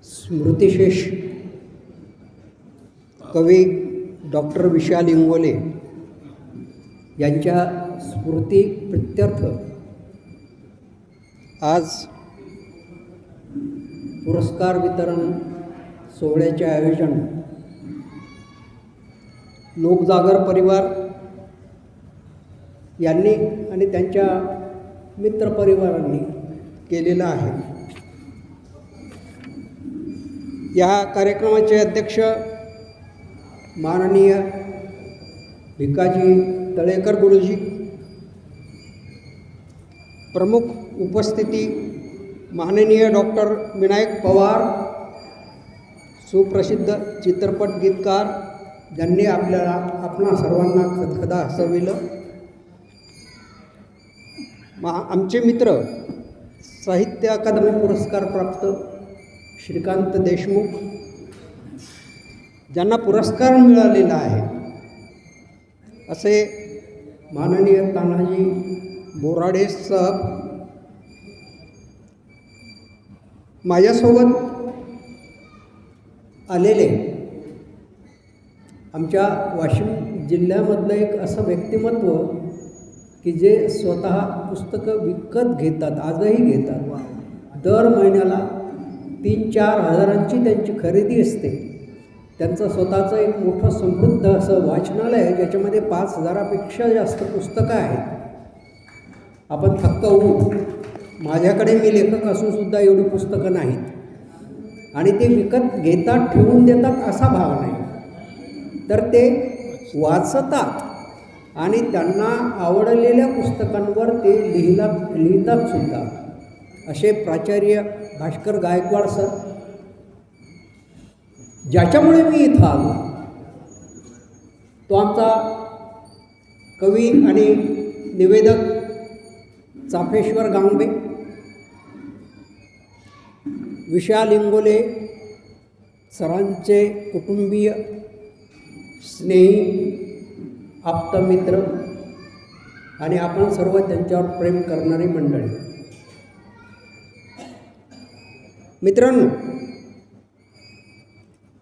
स्मृतिशेष कवी डॉक्टर विशाल इंगोले यांच्या स्मृती प्रित्यर्थ आज पुरस्कार वितरण सोहळ्याचे आयोजन लोकजागर परिवार यांनी आणि त्यांच्या मित्रपरिवारांनी केलेलं आहे. या कार्यक्रमाचे अध्यक्ष माननीय भिकाजी तळेकर गुरुजी, प्रमुख उपस्थिती माननीय डॉक्टर विनायक पवार, सुप्रसिद्ध चित्रपट गीतकार ज्यांनी आपणा सर्वांना खदखदा हसविलं. आमचे मित्र साहित्य अकादमी पुरस्कार प्राप्त श्रीकांत देशमुख ज्यांना पुरस्कार मिळालेला आहे, असे माननीय तानाजी बोराडे साहेब, माझ्यासोबत आलेले आमच्या वाशिम जिल्ह्यामधलं एक असं व्यक्तिमत्व की जे स्वतः पुस्तकं विकत घेतात, आजही घेतात. दर महिन्याला 3-4 हजारांची त्यांची खरेदी असते. त्यांचं स्वतःचं एक मोठं समृद्ध असं वाचनालय आहे, ज्याच्यामध्ये 5,000पेक्षा जास्त पुस्तकं आहेत. आपण थक्क होऊ, माझ्याकडे मी लेखक असूनसुद्धा एवढी पुस्तकं नाहीत आणि ते विकत घेतात, ठेवून देतात असा भाग नाही, तर ते वाचतात आणि त्यांना आवडलेल्या पुस्तकांवर ते लिहितात सुद्धा. असे प्राचार्य भास्कर गायकवाड सर, ज्याच्यामुळे मी इथं आलो, तो आमचा कवी आणि निवेदक चाफेश्वर गांगबे, विशाल इंगोले सरांचे कुटुंबीय, स्नेही, आप्तमित्र आणि आपण सर्व त्यांच्यावर प्रेम करणारी मंडळी. मित्रांनो,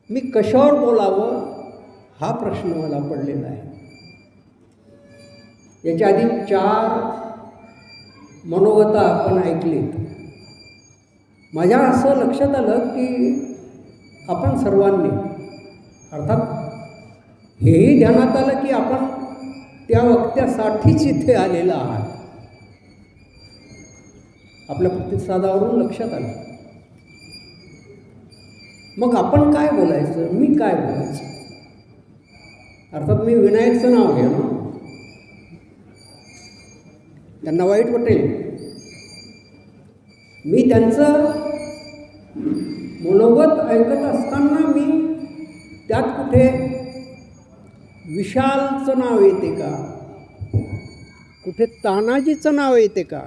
मी कशावर बोलावं हा प्रश्न मला पडलेला आहे. याच्या आधी 4 मनोगतं आपण ऐकलीत. माझ्या असं लक्षात आलं की आपण सर्वांनी, अर्थात हेही ध्यानात आलं की आपण त्या वक्त्यासाठीच इथे आलेला आहात. आपल्या प्रतिसादावरून लक्षात आलं. मग आपण काय बोलायचं, मी काय बोलायचं? अर्थात मी विनायकचं नाव घ्या ना, त्यांना वाईट वाटेल. मी त्यांचं मनोगत ऐकत असताना मी त्यात कुठे विशालचं नाव येते का, कुठे तानाजीचं नाव येते का,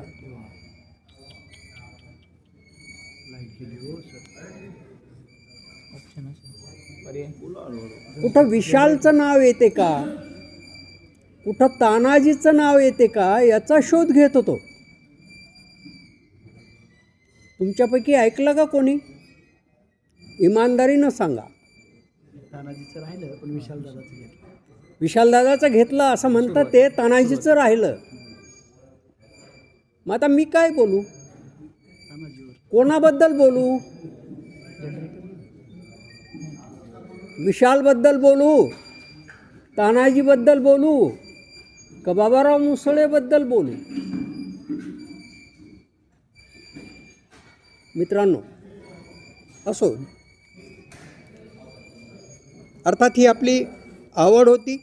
कुठं विशालचं नाव येते का, कुठं तानाजीचं नाव येते का, याचा शोध घेत होतो. तुमच्यापैकी ऐकलं का कोणी? इमानदारीनं सांगा. तानाजीचं राहिलं पण विशालदादाचं घेतलं. विशालदादाचं घेतलं असं म्हणतात ते, तानाजीचं राहिलं. मग आता मी काय बोलू, कोणाबद्दल बोलू? विशालबद्दल बोलू, तानाजीबद्दल बोलू, का बाबाराव मुसळेबद्दल बोलू? मित्रांनो, असो, अर्थात ही आपली आवड होती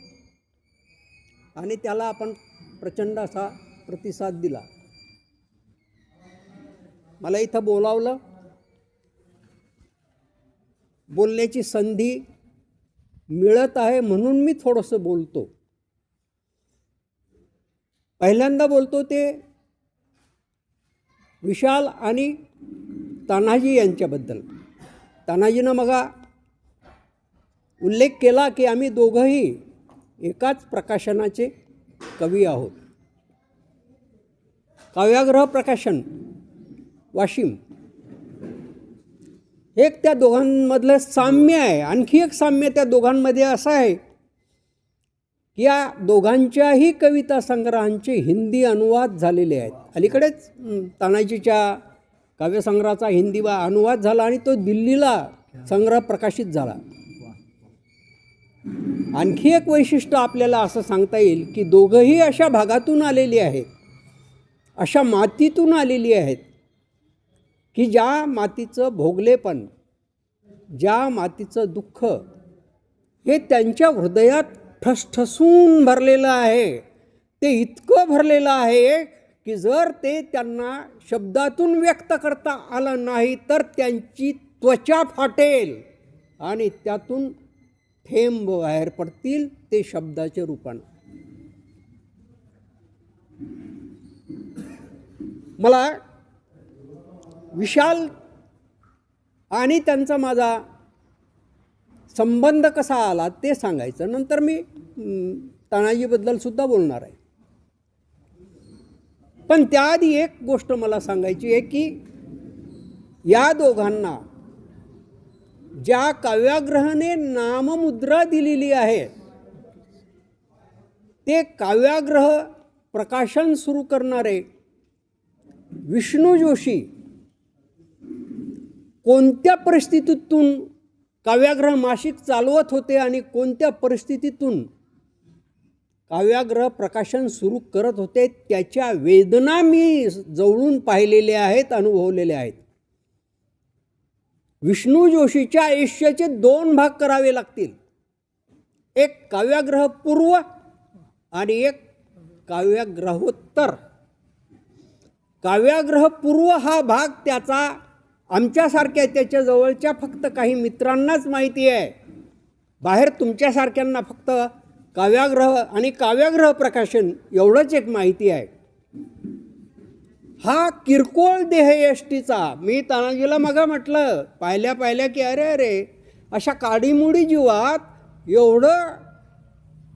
आणि त्याला आपण प्रचंड असा प्रतिसाद दिला. मला इथं बोलावलं, बोलण्याची संधी मिळत आहे म्हणून मी थोडंसं बोलतो. पहिल्यांदा बोलतो ते विशाल आणि तानाजी यांच्याबद्दल. तानाजीनं मगा उल्लेख केला की आम्ही दोघंही एकाच प्रकाशनाचे कवी आहोत. काव्याग्रह प्रकाशन वाशिम एक त्या दोघांमधलं साम्य आहे. आणखी एक साम्य त्या दोघांमध्ये असं आहे की या दोघांच्याही कविता संग्रहांचे हिंदी अनुवाद झालेले आहेत. अलीकडेच तानाजीच्या काव्यसंग्रहाचा हिंदी अनुवाद झाला आणि तो दिल्लीला संग्रह प्रकाशित झाला. आणखी एक वैशिष्ट्य आपल्याला असं सांगता येईल की दोघंही अशा भागातून आलेली आहेत, अशा मातीतून आलेली आहेत की ज्या मातीचं भोगलेपण, ज्या मातीचं दुःख हे त्यांच्या हृदयात ठसठसून भरलेलं आहे. ते इतकं भरलेलं आहे की जर ते त्यांना शब्दातून व्यक्त करता आलं नाही तर त्यांची त्वचा फाटेल आणि त्यातून थेंब बाहेर पडतील ते शब्दाच्या रूपानं. मला विशाल आणि त्यांचा माझा संबंध कसा आला ते सांगायचं. नंतर मी तानाजीबद्दल सुद्धा बोलणार आहे. पण त्याआधी एक गोष्ट मला सांगायची आहे की या दोघांना ज्या काव्याग्रहाने नाममुद्रा दिलेली आहे ते काव्याग्रह प्रकाशन सुरू करणारे विष्णू जोशी कोणत्या परिस्थितीतून काव्याग्रह मासिक चालवत होते आणि कोणत्या परिस्थितीतून काव्याग्रह प्रकाशन सुरू करत होते त्याच्या वेदना मी जवळून पाहिलेल्या आहेत, अनुभवलेल्या आहेत. विष्णू जोशीच्या आयुष्याचे 2 भाग करावे लागतील. एक काव्याग्रह पूर्व आणि एक काव्याग्रहोत्तर. काव्याग्रह पूर्व हा भाग त्याचा आमच्यासारख्या त्याच्या जवळच्या फक्त काही मित्रांनाच माहिती आहे. बाहेर तुमच्यासारख्यांना फक्त काव्याग्रह आणि काव्याग्रह प्रकाशन एवढंच एक माहिती आहे. हा किरकोळ देहयष्टीचा, मी तानाजीला मग म्हटलं पाहिल्या की अरे अशा काडीमुडी जीवात एवढं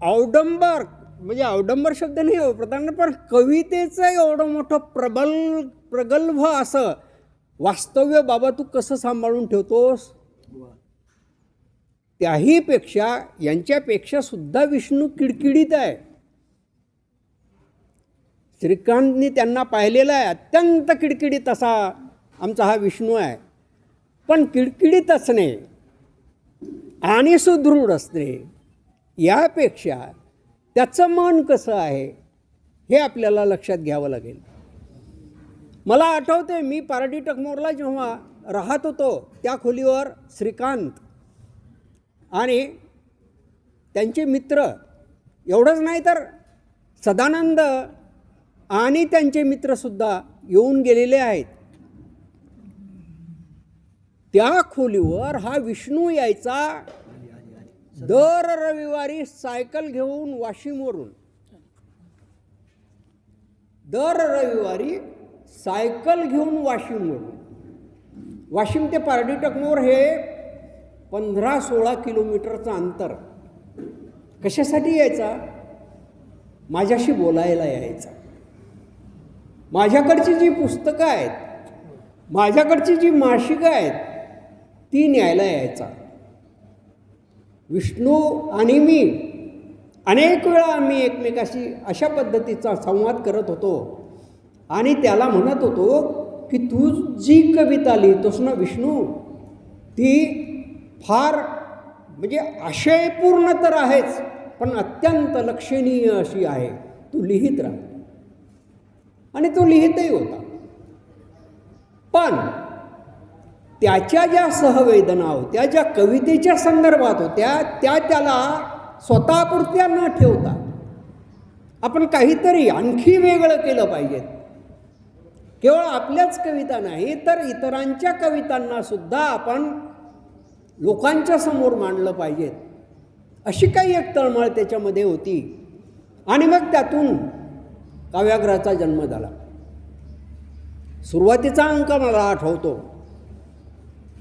अवडंबर, म्हणजे अवडंबर शब्द नाही वापरताना, पण कवितेचं एवढं मोठं प्रगल्भ असं वास्तव्य बाबा तू कसं सांभाळून ठेवतोस. त्याहीपेक्षा यांच्यापेक्षा सुद्धा विष्णू किडकिडीत आहे. श्रीकांतनी त्यांना पाहिलेला आहे, अत्यंत किडकिडीत असा आमचा हा विष्णू आहे. पण किडकिडीत असणे आणि सुदृढ असणे यापेक्षा त्याचं मन कसं आहे हे आपल्याला लक्षात घ्यावं लागेल. मला आठवते मी पारडी टकमोरला जेव्हा राहत होतो त्या खोलीवर श्रीकांत आणि त्यांचे मित्र, एवढंच नाही तर सदानंद आणि त्यांचे मित्रसुद्धा येऊन गेलेले आहेत. त्या खोलीवर हा विष्णू यायचा दर रविवारी सायकल घेऊन वाशिमवरून. दर रविवारी सायकल घेऊन वाशिम ते पारडी टकमोर हे 15-16 किलोमीटरचं अंतर. कशासाठी यायचा? माझ्याशी बोलायला यायचा. माझ्याकडची जी पुस्तकं आहेत, माझ्याकडची जी मासिकं आहेत ती न्यायला यायचा. विष्णू आणि मी अनेक वेळा आम्ही एकमेकाशी अशा पद्धतीचा संवाद करत होतो आणि त्याला म्हणत होतो की तू जी कविता लिहितोस ना विष्णू, ती फार म्हणजे आशयपूर्ण तर आहेच, पण अत्यंत लक्षणीय अशी आहे. तू लिहित राहा. आणि तो लिहितही होता. पण त्याच्या ज्या सहवेदना होत्या, ज्या कवितेच्या संदर्भात होत्या, त्या त्याला स्वतःपुरत्या न ठेवता आपण काहीतरी आणखी वेगळं केलं पाहिजे. केवळ आपल्याच कविता नाही तर इतरांच्या कवितांना सुद्धा आपण लोकांच्या समोर मांडलं पाहिजे, अशी काही एक तळमळ त्याच्यामध्ये होती. आणि मग त्यातून काव्याग्रहाचा जन्म झाला. सुरुवातीचा अंक मला आठवतो.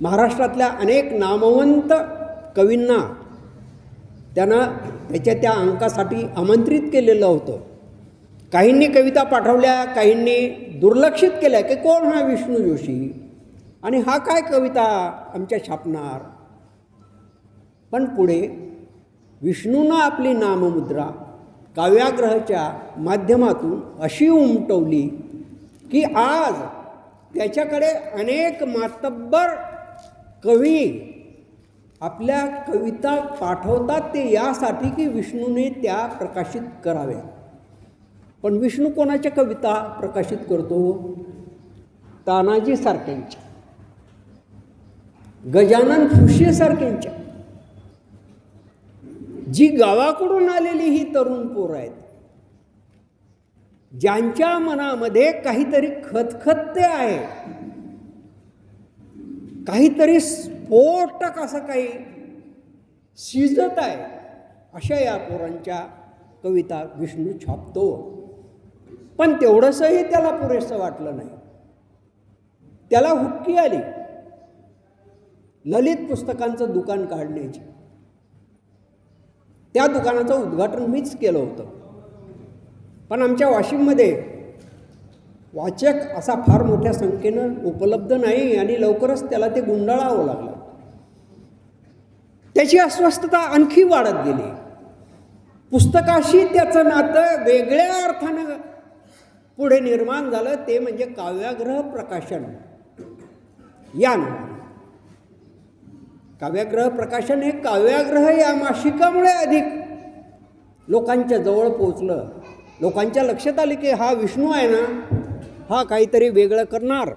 महाराष्ट्रातल्या अनेक नामवंत कवींना त्यानं त्या अंकासाठी आमंत्रित केलेलं होतं. काहींनी कविता पाठवल्या, काहींनी दुर्लक्षित केल्या की कोण हा विष्णू जोशी. आणि हा काय कविता आमच्या छापणार. पण पुढे विष्णूनं आपली नाममुद्रा काव्याग्रहाच्या माध्यमातून अशी उमटवली की आज त्याच्याकडे अनेक मातब्बर कवी आपल्या कविता पाठवतात, ते यासाठी की विष्णूने त्या प्रकाशित कराव्या. पण विष्णू कोणाच्या कविता प्रकाशित करतो? तानाजी सारख्यांच्या, गजानन फुशेसारख्यांच्या, जी गावाकडून आलेली ही तरुण पोरं आहेत, ज्यांच्या मनामध्ये काहीतरी खतखतते आहे, काहीतरी स्फोटक असं काही शिजत आहे, अशा या पोरांच्या कविता विष्णू छापतो. पण तेवढंसंही त्याला पुरेसं वाटलं नाही. त्याला हुक्की आली ललित पुस्तकांचं दुकान काढण्याची. त्या दुकानाचं उद्घाटन मीच केलं होतं. पण आमच्या वाशिममध्ये वाचक असा फार मोठ्या संख्येनं उपलब्ध नाही आणि लवकरच त्याला ते गुंडाळावं लागलं. त्याची अस्वस्थता आणखी वाढत गेली. पुस्तकाशी त्याचं नातं वेगळ्या अर्थानं पुढे निर्माण झालं, ते म्हणजे काव्याग्रह प्रकाशन या नावाने. काव्याग्रह प्रकाशन हे काव्याग्रह या मासिकामुळे अधिक लोकांच्या जवळ पोचलं. लोकांच्या लक्षात आले की हा विष्णू आहे ना, हा काहीतरी वेगळं करणार.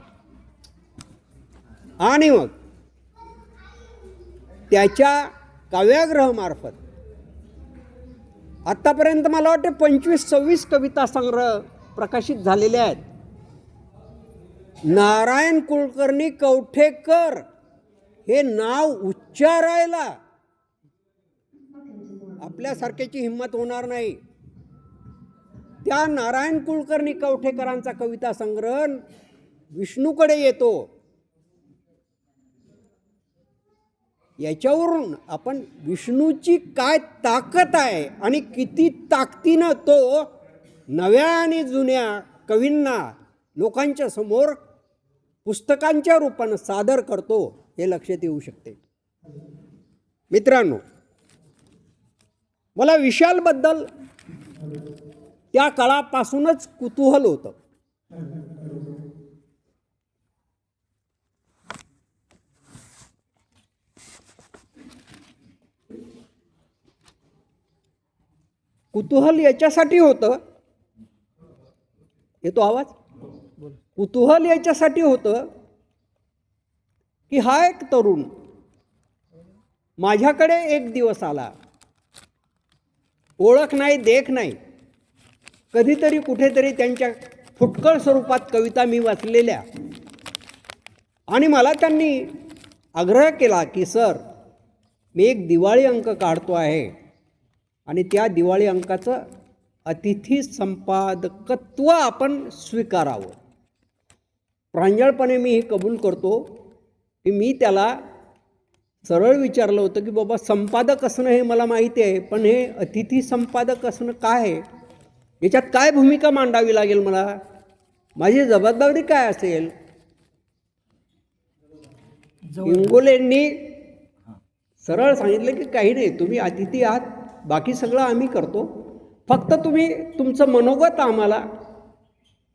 आणि मग त्याच्या काव्याग्रहामार्फत आत्तापर्यंत मला वाटते 25-26 कविता संग्रह प्रकाशित झालेले आहेत. नारायण कुलकर्णी कवठेकर हे नाव उच्चारायला आपल्यासारख्याची हिंमत होणार नाही. त्या नारायण कुलकर्णी कवठेकरांचा कविता संग्रह विष्णूकडे येतो. याच्यावरून आपण विष्णूची काय ताकद आहे आणि किती ताकदीनं तो नव्या आणि जुन्या कवींना लोकांच्या समोर पुस्तकांच्या रूपानं सादर करतो, हे लक्षात येऊ शकते. मित्रांनो, मला विशालबद्दल त्या काळापासूनच कुतूहल होतं. कुतूहल याच्यासाठी होतं, येतो आवाज? कुतूहल याच्यासाठी होतं की हा एक तरुण माझ्याकडे एक दिवस आला. ओळख नाही, देख नाही, कधीतरी कुठेतरी त्यांच्या फुटकळ स्वरूपात कविता मी वाचलेल्या, आणि मला त्यांनी आग्रह केला की सर, मी एक दिवाळी अंक काढतो आहे आणि त्या दिवाळी अंकाचं अतिथी संपादकत्व आपण स्वीकारावं. प्रांजळपणे मी हे कबूल करतो की मी त्याला सरळ विचारलं होतं की बाबा, संपादक असणं हे मला माहिती आहे, पण हे अतिथी संपादक असणं काय आहे, याच्यात काय भूमिका मांडावी लागेल, मला माझी जबाबदारी काय असेल. इंगोलेंनी सरळ सांगितलं की काही नाही, तुम्ही अतिथी आहात, बाकी सगळं आम्ही करतो, फक्त तुम्ही तुमचं मनोगत आम्हाला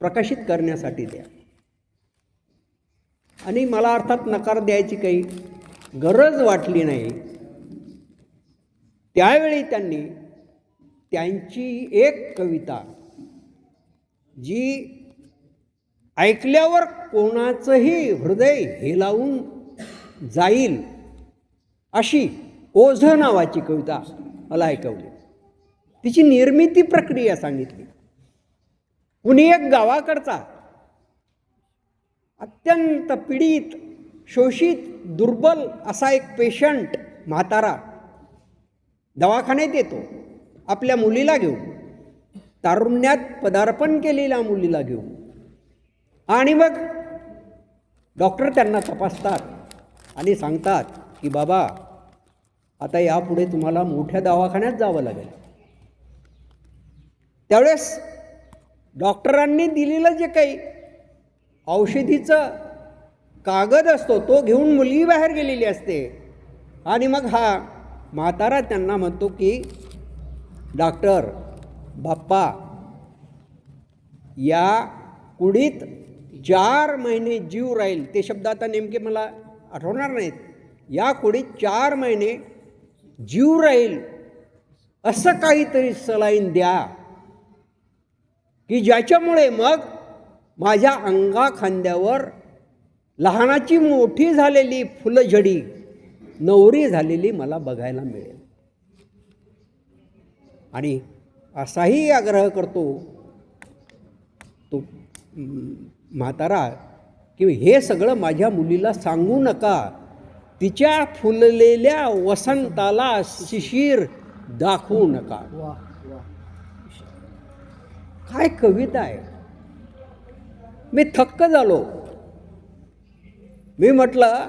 प्रकाशित करण्यासाठी द्या. आणि मला अर्थात नकार द्यायची काही गरज वाटली नाही. त्यावेळी त्यांनी त्यांची एक कविता, जी ऐकल्यावर कोणाचंही हृदय हेलावून जाईल अशी ओझं नावाची कविता मला ऐकवली. तिची निर्मिती प्रक्रिया सांगितली. कुणी एक गावाकडचा अत्यंत पीडित, शोषित, दुर्बल असा एक पेशंट म्हातारा दवाखान्यात येतो आपल्या मुलीला घेऊन, तारुण्यात पदार्पण केलेल्या मुलीला घेऊन. आणि मग डॉक्टर त्यांना तपासतात आणि सांगतात की बाबा, आता यापुढे तुम्हाला मोठ्या दवाखान्यात जावं लागेल. त्यावेळेस डॉक्टरांनी दिलेलं जे काही औषधीचं कागद असतो तो घेऊन मुलगी बाहेर गेलेली असते आणि मग हा म्हातारा त्यांना म्हणतो की डॉक्टर बाप्पा, या कुडीत 4 महिने जीव राहील. ते शब्द आता नेमके मला आठवणार नाहीत. या कुडीत 4 महिने जीव राहील असं काहीतरी सलाईन द्या की ज्याच्यामुळे मग माझ्या अंगाखांद्यावर लहानाची मोठी झालेली फुलझडी नवरी झालेली मला बघायला मिळेल. आणि असाही आग्रह करतो तो म्हातारा की हे सगळं माझ्या मुलीला सांगू नका, तिच्या फुललेल्या वसंताला शिशीर दाखवू नका. वा वा. काय कविता आहे. मी थक्क झालो. मी म्हटलं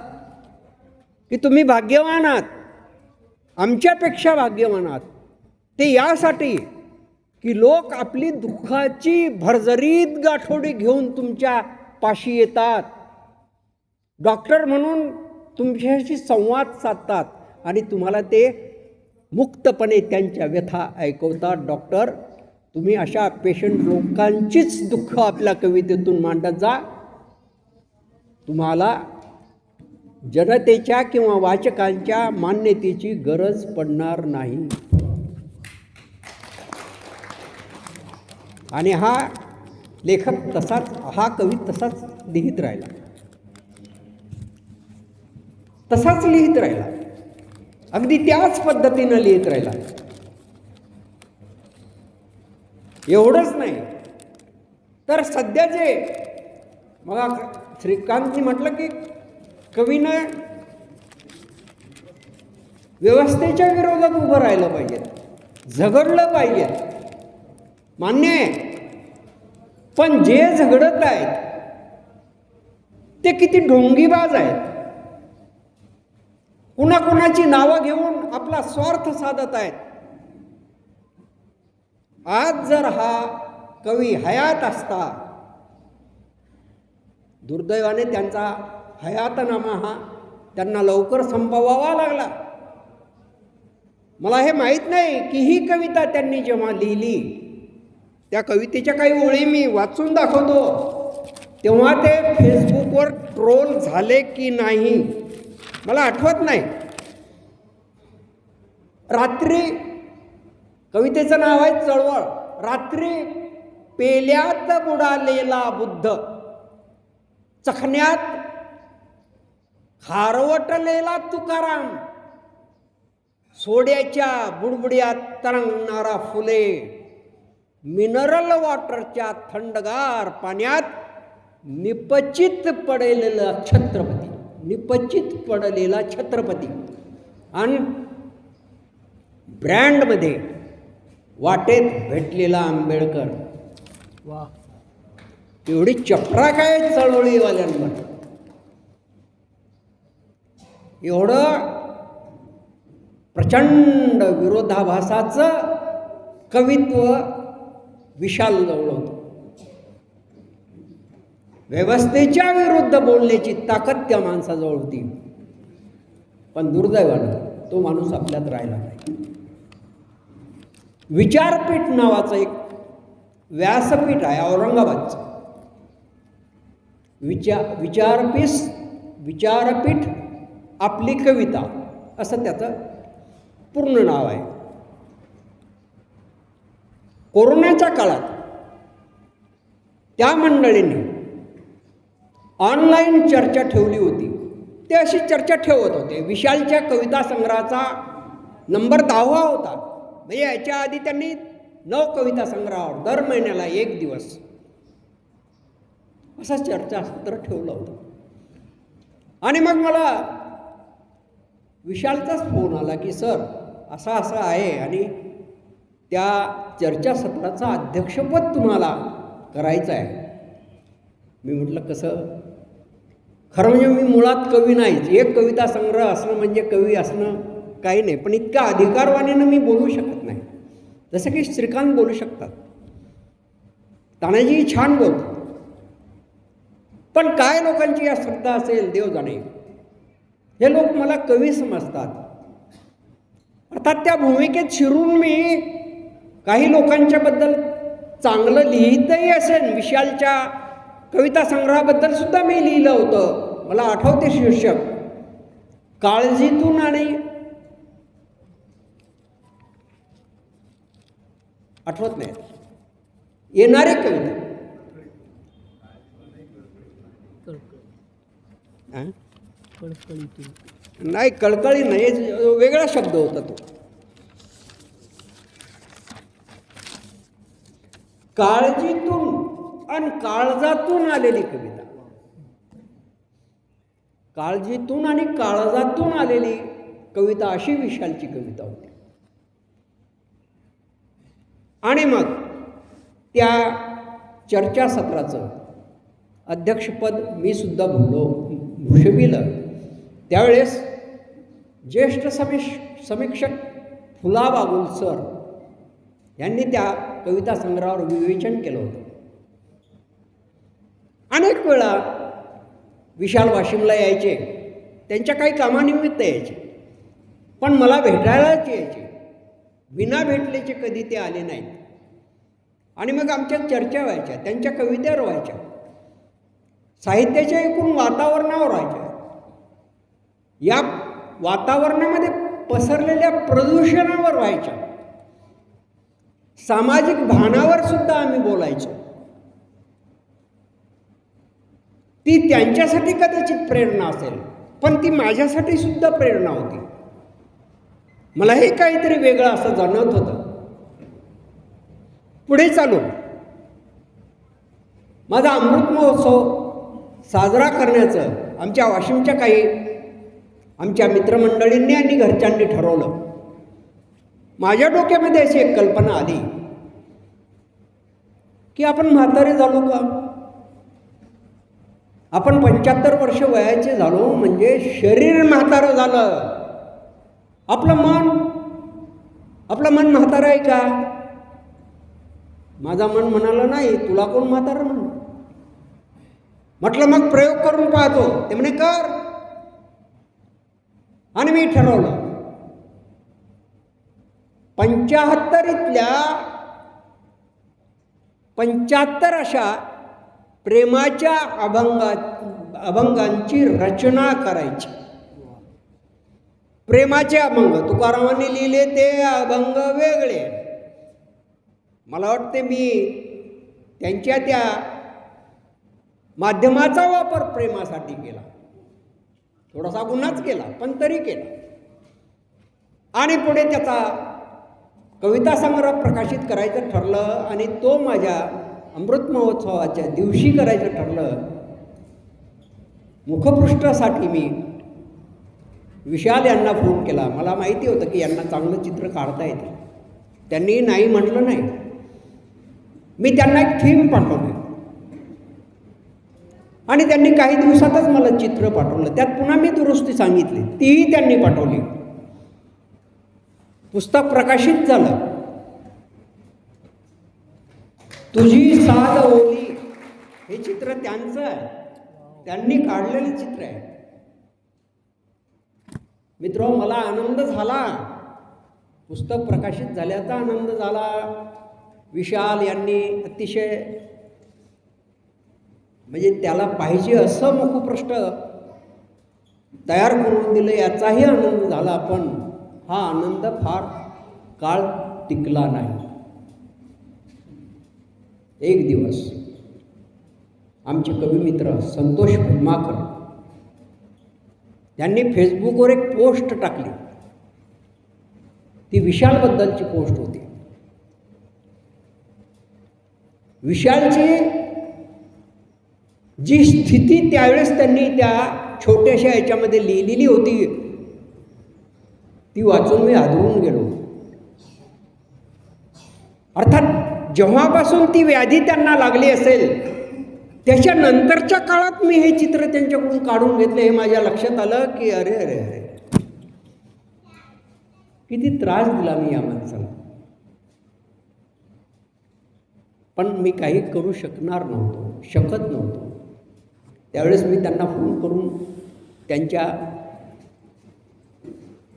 की तुम्ही भाग्यवान आहात, आमच्यापेक्षा भाग्यवान आहात. ते यासाठी की लोक आपली दुःखाची भरजरीत गाठोडी घेऊन तुमच्या पाशी येतात, डॉक्टर म्हणून तुमच्याशी संवाद साधतात आणि तुम्हाला ते मुक्तपणे त्यांच्या व्यथा ऐकवतात. डॉक्टर, तुम्ही अशा पेशंट लोकांचीच दुःख आपल्या कवितेतून मांडत जा. तुम्हाला जनतेच्या किंवा वाचकांच्या मान्यतेची गरज पडणार नाही. आणि हा लेखक तसाच, हा कवी तसाच लिहित राहिला, तसाच लिहित राहिला, अगदी त्याच पद्धतीनं लिहित राहिला. एवढंच नाही तर सध्याचे मला श्रीकांतनी म्हटलं की कवीनं व्यवस्थेच्या विरोधात उभं राहिलं पाहिजे, झगडलं पाहिजे. मान्य आहे, पण जे झगडत आहेत ते किती ढोंगीबाज आहेत. कुणाकुणाची नावं घेऊन आपला स्वार्थ साधत आहेत. आज जर हा कवी हयात असता, दुर्दैवाने त्यांचा हयातनामा हा त्यांना लवकर संपवावा लागला. मला हे माहीत नाही की ही कविता त्यांनी जेव्हा लिहिली, त्या कवितेच्या काही ओळी मी वाचून दाखवतो, तेव्हा ते फेसबुकवर ट्रोल झाले की नाही मला आठवत नाही. रात्री, कवितेचं नाव आहे चळवळ. रात्री पेल्यात बुडालेला बुद्ध, चखण्यात खारवटलेला तुकाराम, सोड्याच्या बुडबुड्यात तरंगणारा फुले, मिनरल वॉटरच्या थंडगार पाण्यात निपचित पडलेला छत्रपती, निपचित पडलेला छत्रपती, आणि ब्रँडमध्ये वाटेत भेटलेला आंबेडकर. वा. एवढी चपरा काय चळवळीवाल्यांवर. एवढं प्रचंड विरोधाभासाचं कवित्व विशाल जवळ होतं. व्यवस्थेच्या विरुद्ध बोलण्याची ताकद त्या माणसाजवळ होती. पण दुर्दैवानं तो माणूस आपल्यात राहिला नाही. विचारपीठ नावाचं एक व्यासपीठ आहे औरंगाबादचं. विचारपीठ आपली कविता असं त्याचं पूर्ण नाव आहे. कोरोनाच्या काळात त्या मंडळींनी ऑनलाईन चर्चा ठेवली होती. ते अशी चर्चा ठेवत होते. विशालच्या कविता संग्रहाचा नंबर 10वा होता. म्हणजे याच्या आधी त्यांनी 9 कविता संग्रहावर दर महिन्याला 1 दिवस असं चर्चासत्र ठेवलं होतं. आणि मग मला विशालचाच फोन आला की सर असं असं आहे आणि त्या चर्चासत्राचं अध्यक्षपद तुम्हाला करायचं आहे. मी म्हटलं कसं. खरं म्हणजे मी मुळात कवी नाहीच. एक कविता संग्रह असणं म्हणजे कवी असणं काही नाही. पण इतक्या अधिकारवाणीनं मी बोलू शकत नाही जसं की श्रीकांत बोलू शकतात, तानाजी छान बोलतात. पण काय लोकांची या श्रद्धा असेल देव जाणे. हे लोक मला कवी समजतात. अर्थात त्या भूमिकेत शिरून मी काही लोकांच्याबद्दल चांगलं लिहितही असेल. विशालच्या कविता संग्रहाबद्दल सुद्धा मी लिहिलं होतं. मला आठवते शीर्षक, काळजीतून आणि आठवत नाही, येणारी कविता. नाही, कळकळी नाही, वेगळा शब्द होता तो. काळजीतून आणि काळजातून आलेली कविता. काळजीतून आणि काळजातून आलेली कविता, अशी विशालची कविता होती. आणि मग त्या चर्चासत्राचं अध्यक्षपद मी सुद्धा भूषविलं. त्यावेळेस ज्येष्ठ समीक्षक फुला बागुल सर यांनी त्या कविता संग्रहावर विवेचन केलं होतं. अनेक वेळा विशाल वाशिमला यायचे, त्यांच्या काही कामानिमित्त यायचे, पण मला भेटायलाच यायचे. विना भेटलेचे कधी ते आले नाहीत. आणि मग आमच्या चर्चा व्हायच्या, त्यांच्या कवितेवर व्हायच्या, साहित्याच्या एकूण वातावरणावर व्हायच्या. या वातावरणामध्ये पसरलेल्या प्रदूषणावर व्हायच्या. सामाजिक भानावर सुद्धा आम्ही बोलायचो. ती त्यांच्यासाठी कदाचित प्रेरणा असेल, पण ती माझ्यासाठी सुद्धा प्रेरणा होती. मला हे काहीतरी वेगळं असं जाणवत होतं. पुढे चालून माझा अमृत महोत्सव साजरा करण्याचं आमच्या वाशिमच्या काही आमच्या मित्रमंडळींनी आणि घरच्यांनी ठरवलं. माझ्या डोक्यामध्ये अशी एक कल्पना आली की आपण म्हातारे झालो का? आपण 75 वर्ष वयाचे झालो म्हणजे शरीर म्हातारं झालं. आपलं मन म्हातारं आहे का? माझा मन म्हणाला नाही, तुला कोण म्हातारं म्हणलं? म्हटलं मग प्रयोग करून पाहतो. ते म्हणे कर. आणि मी ठरवलं 75 अशा प्रेमाच्या अभंगांची रचना करायची. प्रेमाचे अभंग तुकारामांनी लिहिले ते अभंग वेगळे. मला वाटते मी त्यांच्या त्या माध्यमाचा वापर प्रेमासाठी केला. थोडासा गुन्हाच केला, पण तरी केला. आणि पुढे त्याचा कविता संग्रह प्रकाशित करायचं ठरलं आणि तो माझ्या अमृत महोत्सवाच्या दिवशी करायचं ठरलं. मुखपृष्ठासाठी मी विशाल यांना फोन केला. मला माहिती होतं की यांना चांगलं चित्र काढता येते. त्यांनी नाही म्हटलं नाही. मी त्यांना एक थीम पाठवली आणि त्यांनी काही दिवसातच मला चित्र पाठवलं. त्यात पुन्हा मी दुरुस्ती सांगितली, तीही त्यांनी पाठवली. पुस्तक प्रकाशित झालं. तुझी साध ओली हे चित्र त्यांचं आहे, त्यांनी काढलेलं चित्र आहे. मित्र, मला आनंद झाला. पुस्तक प्रकाशित झाल्याचा आनंद झाला. विशाल यांनी अतिशय म्हणजे त्याला पाहिजे असं मुखपृष्ठ तयार करून दिलं याचाही आनंद झाला. पण हा आनंद फार काळ टिकला नाही. एक दिवस आमचे कविमित्र संतोष फुलमाकर यांनी फेसबुकवर एक पोस्ट टाकली. ती विशालबद्दलची पोस्ट होती. विशालची जी स्थिती त्यावेळेस त्यांनी त्या छोट्याशा याच्यामध्ये लिहिलेली होती ती वाचून मी हादरून गेलो. अर्थात जेव्हापासून ती व्याधी त्यांना लागली असेल त्याच्यानंतरच्या काळात मी हे चित्र त्यांच्याकडून काढून घेतले. हे माझ्या लक्षात आलं की अरे अरे अरे किती त्रास दिला मी या माणसाला. पण मी काही करू शकत नव्हतो. त्यावेळेस मी त्यांना फोन करून त्यांच्या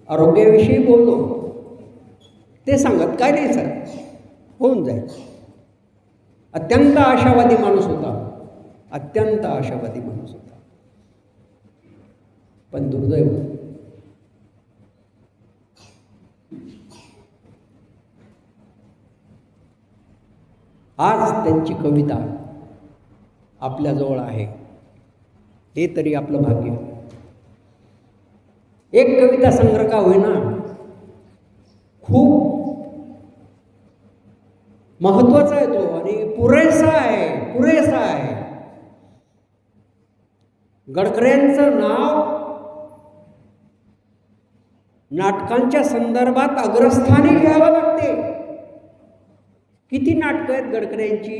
आरोग्याविषयी बोललो. ते सांगत काय नाही सर, होऊन जाईल. अत्यंत आशावादी माणूस होता, अत्यंत आशावादी माणूस होता. पण दुर्दैव आज त्यांची कविता आपल्याजवळ आहे, हे तरी आपलं भाग्य. एक कविता संग्रह का होईना, खूप महत्त्वाचा आहे तो आणि पुरेसा आहे. गडकऱ्यांचं नाव नाटकांच्या संदर्भात अग्रस्थानी घ्यावं लागते. किती नाटकं आहेत गडकऱ्यांची?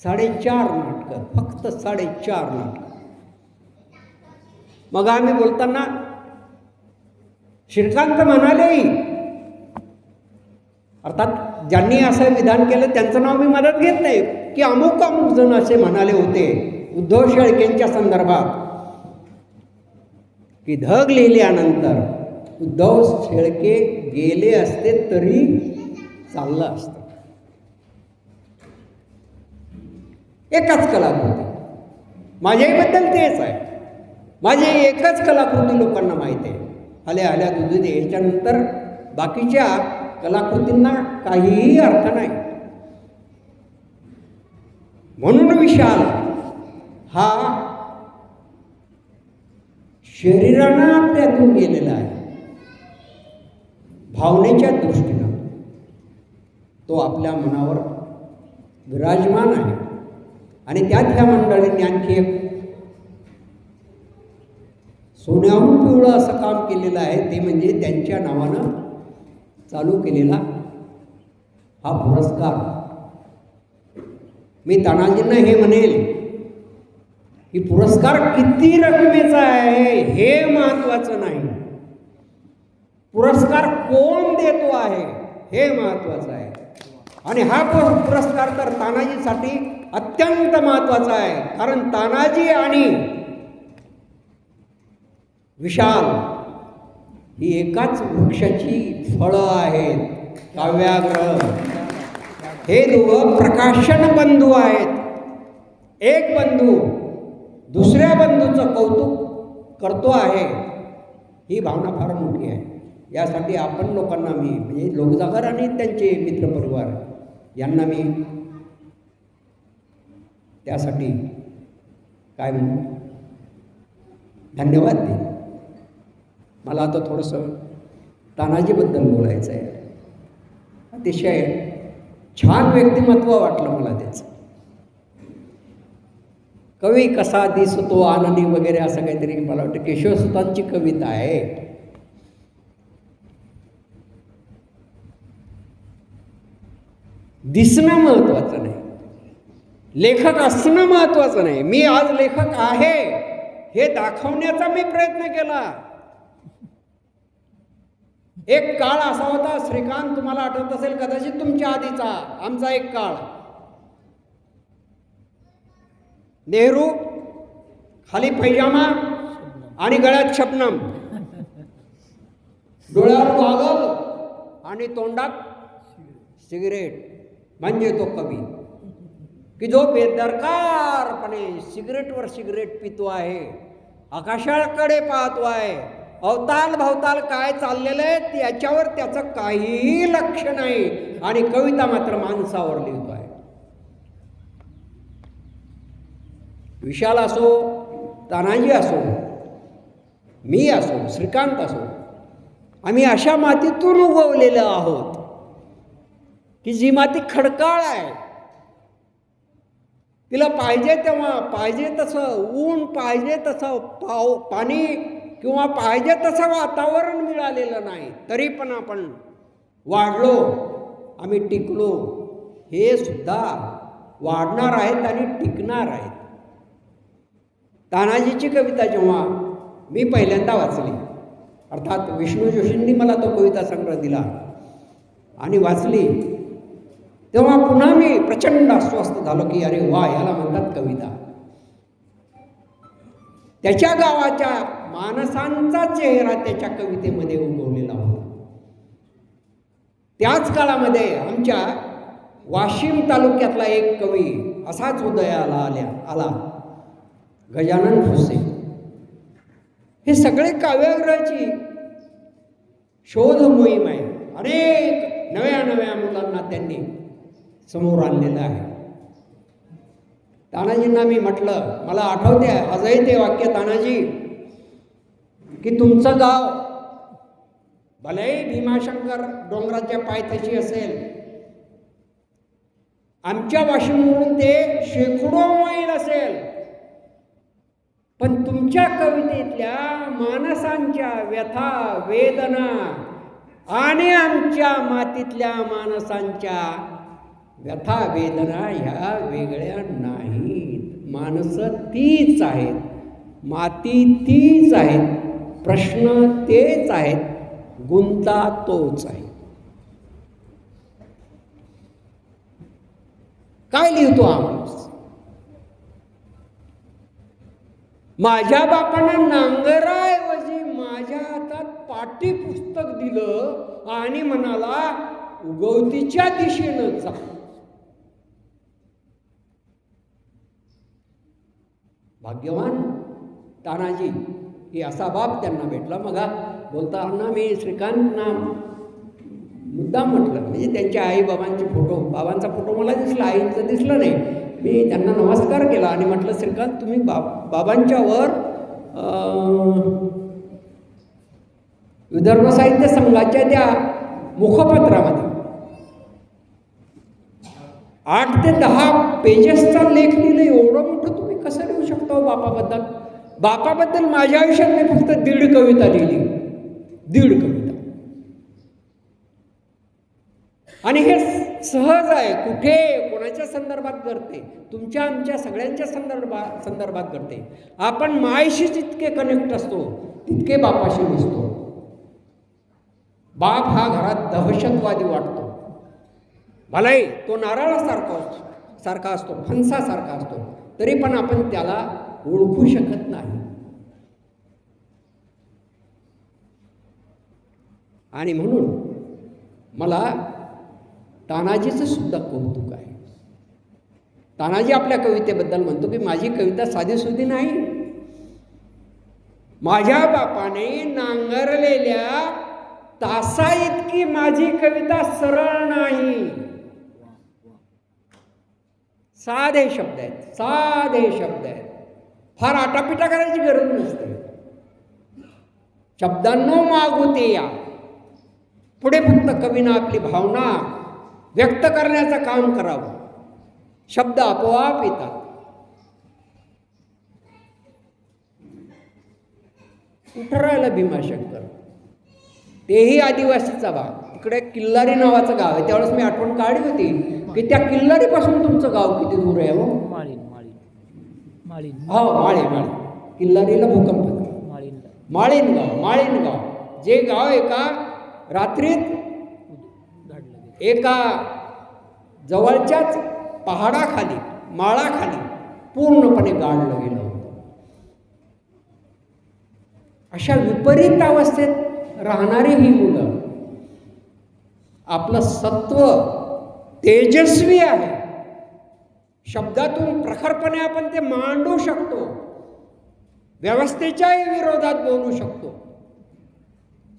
4.5 नाटकं, फक्त 4.5 नाटकं. मग आम्ही बोलताना श्रीकांत म्हणालेही, अर्थात ज्यांनी असं विधान केलं त्यांचं नाव मी मदत घेत नाही, की अमुक अमुक जण असे म्हणाले होते उद्धव शेळकेंच्या संदर्भात, की धग लिहिल्यानंतर उद्धव शेळके गेले असते तरी चाललं असतं. एकच कलाकृती, माझ्याबद्दल तेच आहे. माझी एकच कलाकृती लोकांना माहीत आहे, आल्या दुधे. याच्यानंतर बाकीच्या कलाकृतींना काहीही अर्थ नाही. म्हणून विशाल हा शरीरानं आपल्यातून गेलेला आहे, भावनेच्या दृष्टीनं तो आपल्या मनावर विराजमान आहे. आणि त्यात ह्या मंडळींनी आणखी एक सोन्याहून पिवळं असं काम केलेलं आहे, ते म्हणजे त्यांच्या नावानं चालू केलेला हा पुरस्कार. मी तानाजींना हे म्हणेल की पुरस्कार किती रकमेचा आहे हे महत्त्वाचं नाही, पुरस्कार कोण देतो आहे हे महत्त्वाचं आहे. आणि हा पुरस्कार तर तानाजीसाठी अत्यंत महत्त्वाचा आहे, कारण तानाजी आणि विशाल ही एकाच वृक्षाची फळं आहेत, काव्याग्रह. हे दोघं प्रकाशन बंधू आहेत. एक बंधू दुसऱ्या बंधूचं कौतुक करतो आहे, ही भावना फार मोठी आहे. यासाठी आपण लोकांना मी म्हणजे लोकजागर आणि त्यांचे मित्रपरिवार यांना मी त्यासाठी काय म्हणू धन्यवाद देईन. मला आता थोडंसं तानाजीबद्दल बोलायचं आहे. अतिशय छान व्यक्तिमत्व वाटलं मला त्याचं. कवी कसा दिसतो आनंदी वगैरे असं काहीतरी मला वाटतं केशवसुतांची कविता आहे. दिसणं महत्त्वाचं नाही, लेखक असणं महत्त्वाचं नाही. मी आज लेखक आहे हे दाखवण्याचा मी प्रयत्न केला. एक काळ असा होता, श्रीकांत तुम्हाला आठवत असेल कदाचित तुमच्या आधीचा, आमचा एक काळ. नेहरू खाली पैजामा आणि गळ्यात शबनम, डोळ्यावर गॉगल आणि तोंडात सिगरेट, म्हणजे तो कवी की जो बेदरकारपणे सिगरेटवर सिगरेट पितो आहे, आकाशाकडे पाहतो आहे, अवताल भवताल काय चाललेलं आहे याच्यावर त्याचं काहीही लक्ष नाही, आणि कविता मात्र माणसावर लिहितो आहे. विशाल असो, तानाजी असो, मी असो, श्रीकांत असो, आम्ही अशा मातीतून उगवलेलो आहोत की जी माती खडकाळ आहे. तिला पाहिजे तेव्हा पाहिजे तसं ऊन, पाहिजे तसं पाणी किंवा पाहिजे तसं वातावरण मिळालेलं नाही, तरी पण आपण वाढलो, आम्ही टिकलो. हे सुद्धा वाढणार आहेत आणि टिकणार आहेत. तानाजीची कविता जेव्हा मी पहिल्यांदा वाचली, अर्थात विष्णू जोशींनी मला तो कविता संग्रह दिला आणि वाचली, तेव्हा पुन्हा मी प्रचंड अस्वस्थ झालो की अरे वा, याला म्हणतात कविता. त्याच्या गावाच्या माणसांचा चेहरा त्याच्या कवितेमध्ये उगवलेला होता. त्याच काळामध्ये आमच्या वाशिम तालुक्यातला एक कवी असाच उदयाला आला, गजानन फुसे. हे सगळे काव्यग्रहाची शोध मोहीम आहे. अनेक नव्या नव्या मुलांना त्यांनी समोर आणलेलं आहे. तानाजींना मी म्हटलं, मला आठवते आजही ते वाक्य तानाजी, की तुमचं गाव भलेही भीमाशंकर डोंगराच्या पायथ्याशी असेल, आमच्या वाशिमवरून ते शेकडो मैल असेल, पण तुमच्या कवितेतल्या माणसांच्या व्यथा वेदना आणि आमच्या मातीतल्या माणसांच्या व्यथा वेदना ह्या वेगळ्या नाहीत. माणसं तीच आहेत, माती तीच आहेत, प्रश्न तेच आहेत, गुंता तोच आहे. काय लिहितो हा माणूस? माझ्या बापानं नांगराऐवजी माझ्या हातात पाटी पुस्तक दिलं आणि म्हणाला, उगवतीच्या दिशेनं जा. भाग्यवान तानाजी हे असा बाप त्यांना भेटला. मग बोलताना मी श्रीकांतना मुद्दाम म्हटलं, म्हणजे त्यांच्या आईबाबांचे फोटो, बाबांचा फोटो मला दिसला, आईचं दिसलं नाही. मी त्यांना नमस्कार केला आणि म्हटलं, श्रीकांत तुम्ही बाबांच्यावर विदर्भ साहित्य संघाच्या त्या मुखपत्रामध्ये 8 ते 10 पेजेसचा लेख लिहिलं. एवढं मोठं तुम्ही कसं लिहू शकता हो बापाबद्दल? बापाबद्दल माझ्या आयुष्यात मी फक्त 1.5 कविता लिहिली, 1.5 कविता. आणि हे सहज आहे. कुठे कोणाच्या संदर्भात करते? तुमच्या आमच्या सगळ्यांच्या संदर्भात करते. आपण मायशी जितके कनेक्ट असतो तितके बापाशी नसतो. बाप हा घरात दहशतवादी वाटतो. भलाही तो नारळासारखा असतो, फणसासारखा असतो, तरी पण आपण त्याला ओळखू शकत नाही. आणि म्हणून मला तानाजीचं सुद्धा कौतुक आहे. तानाजी आपल्या कवितेबद्दल म्हणतो की माझी कविता साधीसुधी नाही. माझ्या बापाने नांगरलेल्या तासा इतकी माझी कविता सरळ नाही. साधे शब्द आहेत, साधे शब्द आहेत. फार आटापिटा करायची गरज नसते. शब्दांनो मागुते या. पुढे फक्त कवीनं आपली भावना व्यक्त करण्याचं काम करावं. शब्द आपोआप येतात. कुठं राहिला भीमाशंकर? तेही आदिवासीचा भाग. तिकडे किल्लारी नावाचं गाव आहे. त्यावेळेस मी आठवण काढली होती की त्या किल्लारीपासून तुमचं गाव किती दूर आहे? हो, माळीन. हो, माळी. किल्लारीला भूकंप. माळीनगाव जे गाव एका रात्रीत एका जवळच्याच पहाडाखाली, माळाखाली पूर्णपणे गाडलं गेलं होतं. अशा विपरीत अवस्थेत राहणारी ही मुलं, आपलं सत्व तेजस्वी आहे. शब्दातून प्रखरपणे आपण ते मांडू शकतो. व्यवस्थेच्याही विरोधात बोलू शकतो.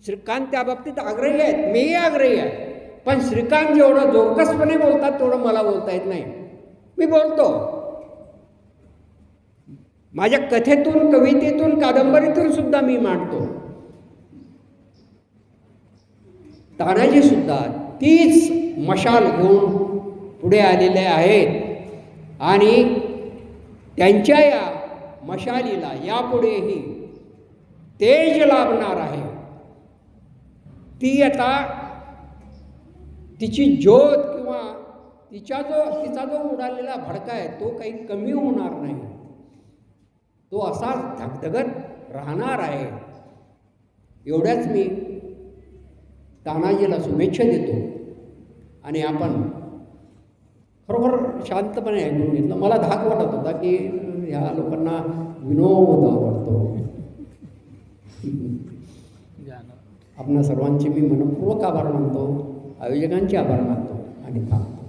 श्रीकांत त्या बाबतीत आग्रही आहेत, मीही आग्रही आहे. पण श्रीकांत जेवढं जोरकसपणे बोलतात तेवढं मला बोलता येत नाही. मी बोलतो. माझ्या कथेतून, कवितेतून, कादंबरीतून सुद्धा मी मांडतो. तानाजी सुद्धा तीच मशाल घेऊन पुढे आलेले आहेत आणि त्यांच्या या मशालीला यापुढेही तेज लाभणार आहे. ती आता तिची ज्योत किंवा तिचा जो उडालेला भडका आहे तो काही कमी होणार नाही. तो असाच धगधगत राहणार आहे. एवढ्याच मी तानाजीला शुभेच्छा देतो. आणि आपण खरोखर शांतपणे ऐकून घेतलं. मला धाक वाटत होता की ह्या लोकांना विनोद आवडतो. गाणं आपणा सर्वांचे मी मनपूर्वक आभार मानतो, आयोजकांचे आभार मानतो आणि थांबतो.